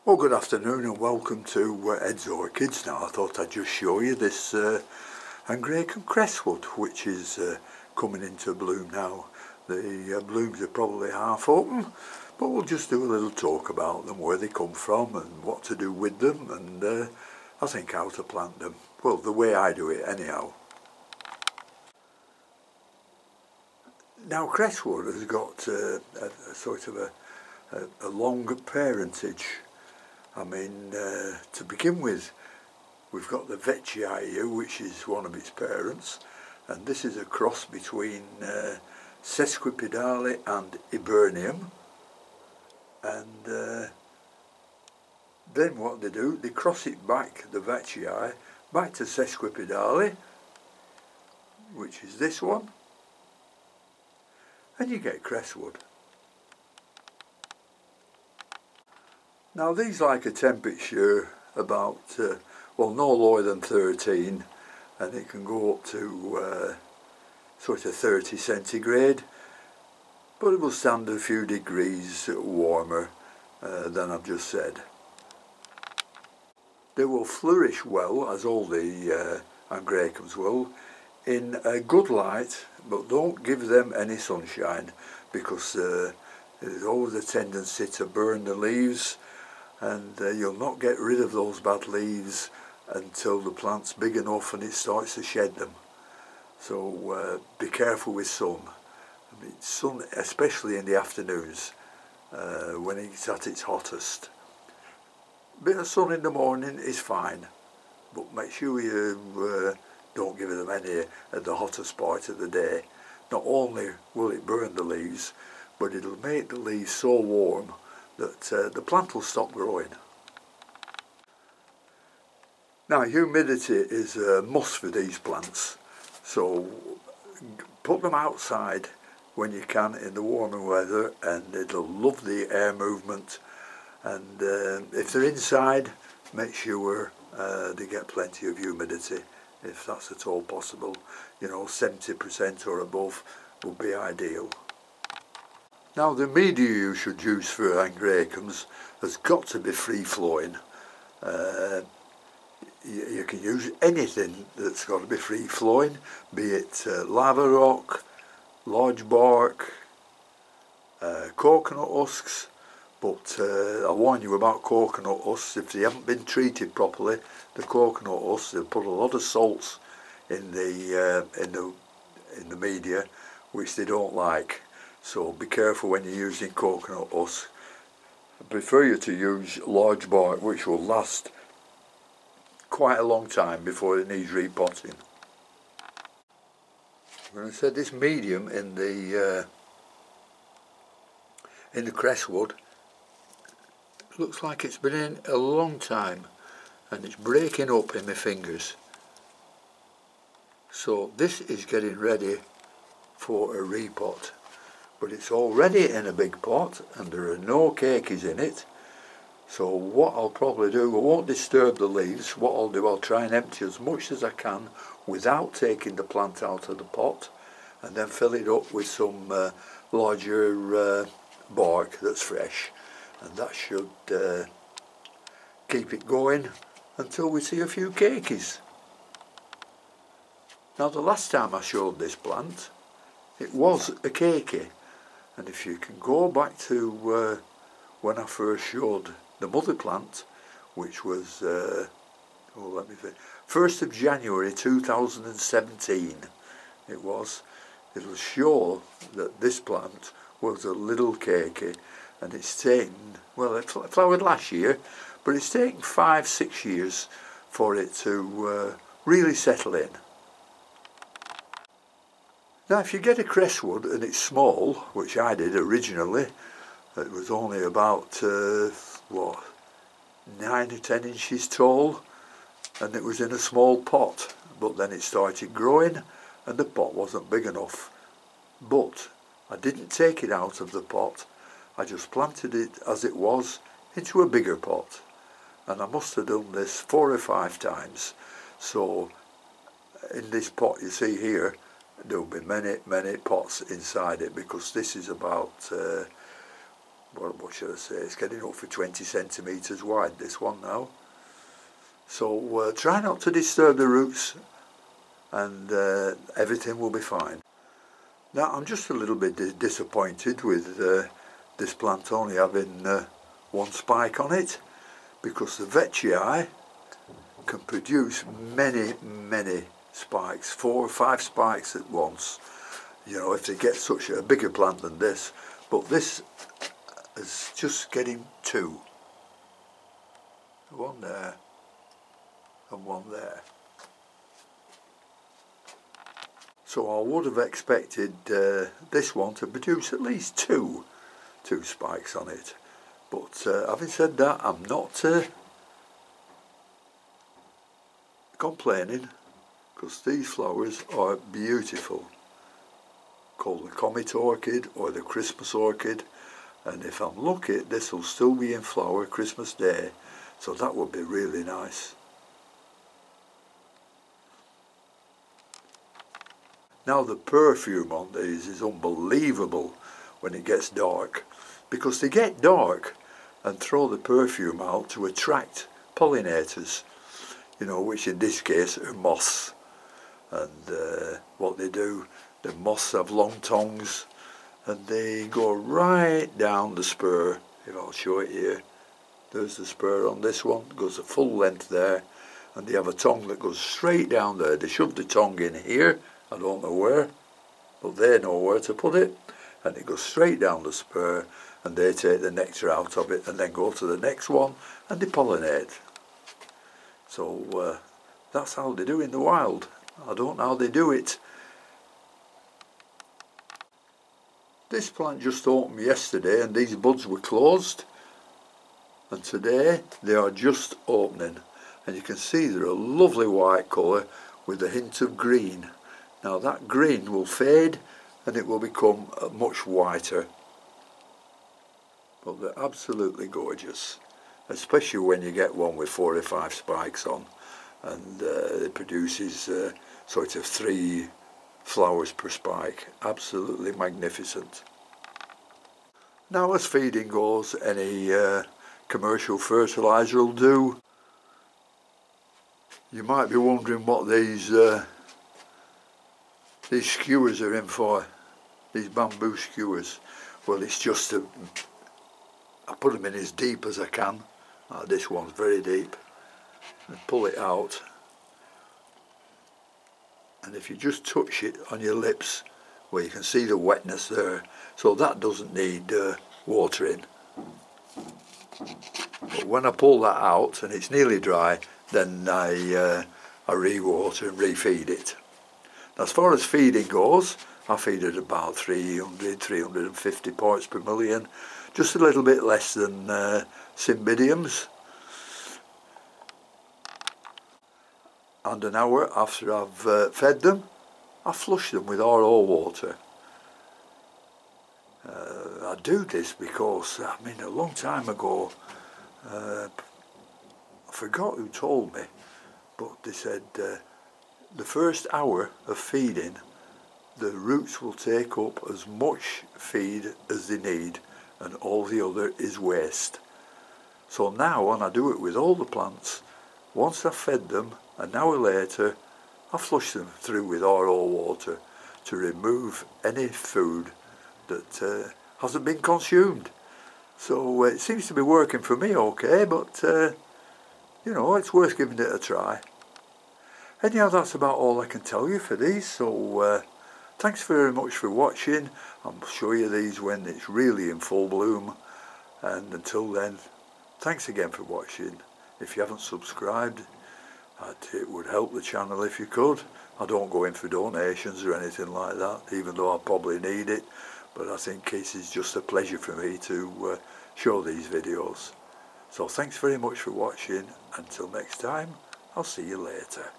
Well, good afternoon and welcome to Ed's Orchids. Now I thought I'd just show you this Angraecum Crestwood, which is coming into bloom now. The blooms are probably half open, but we'll just do a little talk about them, where they come from and what to do with them, and I think how to plant them. Well, the way I do it anyhow. Now Crestwood has got a sort of a long parentage. I mean, to begin with, we've got the Veitchii here, which is one of its parents, and this is a cross between Sesquipedale and Hibernium. And then what they do, they cross it back, the Veitchii, back to Sesquipedale, which is this one, and you get Crestwood. Now these like a temperature about, well, no lower than 13, and it can go up to sort of 30 centigrade, but it will stand a few degrees warmer than I've just said. They will flourish well, as all the Angraecums will, in a good light, but don't give them any sunshine, because there's always a tendency to burn the leaves, and you'll not get rid of those bad leaves until the plant's big enough and it starts to shed them. So be careful with sun. I mean, sun, especially in the afternoons when it's at its hottest. A bit of sun in the morning is fine, but make sure you don't give them any at the hottest part of the day. Not only will it burn the leaves, but it'll make the leaves so warm that the plant will stop growing. Now humidity is a must for these plants, so put them outside when you can in the warmer weather, and it'll love the air movement. And if they're inside, make sure they get plenty of humidity, if that's at all possible. You know, 70% or above would be ideal. Now the media you should use for Angraecums has got to be free-flowing. You can use anything that's got to be free-flowing, be it lava rock, large bark, coconut husks, but I warn you about coconut husks. If they haven't been treated properly, the coconut husks, they'll put a lot of salts in the media, which they don't like. So be careful when you're using coconut husk. I prefer you to use large bark, which will last quite a long time before it needs repotting. When I said this medium in the Crestwood, it looks like it's been in a long time, and it's breaking up in my fingers. So this is getting ready for a repot. But it's already in a big pot and there are no cakeys in it. So what I'll probably do, I won't disturb the leaves. What I'll do, I'll try and empty as much as I can without taking the plant out of the pot, and then fill it up with some larger bark that's fresh, and that should keep it going until we see a few cakeys. Now the last time I showed this plant, it was a cakey. And if you can go back to when I first showed the mother plant, which was, let me think, 1st of January 2017 it was, it'll show that this plant was a little cakey, and it's taken, well, it flowered last year, but it's taken 5-6 years for it to really settle in. Now if you get a Crestwood and it's small, which I did originally, it was only about, 9 or 10 inches tall, and it was in a small pot, but then it started growing and the pot wasn't big enough. But I didn't take it out of the pot, I just planted it as it was into a bigger pot, and I must have done this 4 or 5 times. So in this pot you see here, there'll be many pots inside it, because this is about what should I say, it's getting up for 20 centimetres wide, this one now. So try not to disturb the roots, and everything will be fine. Now I'm just a little bit disappointed with this plant only having one spike on it, because the veitchii can produce many spikes, 4 or 5 spikes at once, you know, if they get such a bigger plant than this. But this is just getting 2. One there and one there. So I would have expected this one to produce at least two spikes on it. But having said that, I'm not complaining, because these flowers are beautiful. Called the comet orchid or the Christmas orchid, and if I'm lucky this will still be in flower Christmas Day, so that would be really nice. Now the perfume on these is unbelievable when it gets dark, because they get dark and throw the perfume out to attract pollinators, you know, which in this case are moths. And what they do, the moths have long tongues, and they go right down the spur. If I'll show it here, there's the spur on this one, it goes a full length there, and they have a tongue that goes straight down there. They shove the tongue in here, I don't know where, but they know where to put it, and it goes straight down the spur, and they take the nectar out of it and then go to the next one and they pollinate. So that's how they do in the wild. I don't know how they do it. This plant just opened yesterday and these buds were closed, and today they are just opening, and you can see they're a lovely white colour with a hint of green. Now that green will fade and it will become much whiter, but they're absolutely gorgeous, especially when you get one with 4 or 5 spikes on, and it produces sort of 3 flowers per spike. Absolutely magnificent. Now as feeding goes, any commercial fertiliser will do. You might be wondering what these skewers are in for, these bamboo skewers. Well, it's just I put them in as deep as I can. This one's very deep, and pull it out, and if you just touch it on your lips, well, you can see the wetness there, so that doesn't need watering. But when I pull that out and it's nearly dry, then I re-water and refeed it. As far as feeding goes, I feed at about 350 parts per million, just a little bit less than cymbidiums. And an hour after I've fed them, I flush them with RO water. I do this because, I mean, a long time ago, I forgot who told me, but they said the first hour of feeding, the roots will take up as much feed as they need, and all the other is waste. So now, and I do it with all the plants, once I've fed them, an hour later, I flush them through with RO water to remove any food that hasn't been consumed. So it seems to be working for me okay, but you know, it's worth giving it a try. Anyhow, that's about all I can tell you for these, so thanks very much for watching. I'll show you these when it's really in full bloom, and until then, thanks again for watching. If you haven't subscribed, it would help the channel if you could. I don't go in for donations or anything like that, even though I probably need it, but I think it is just a pleasure for me to show these videos. So thanks very much for watching. Until next time, I'll see you later.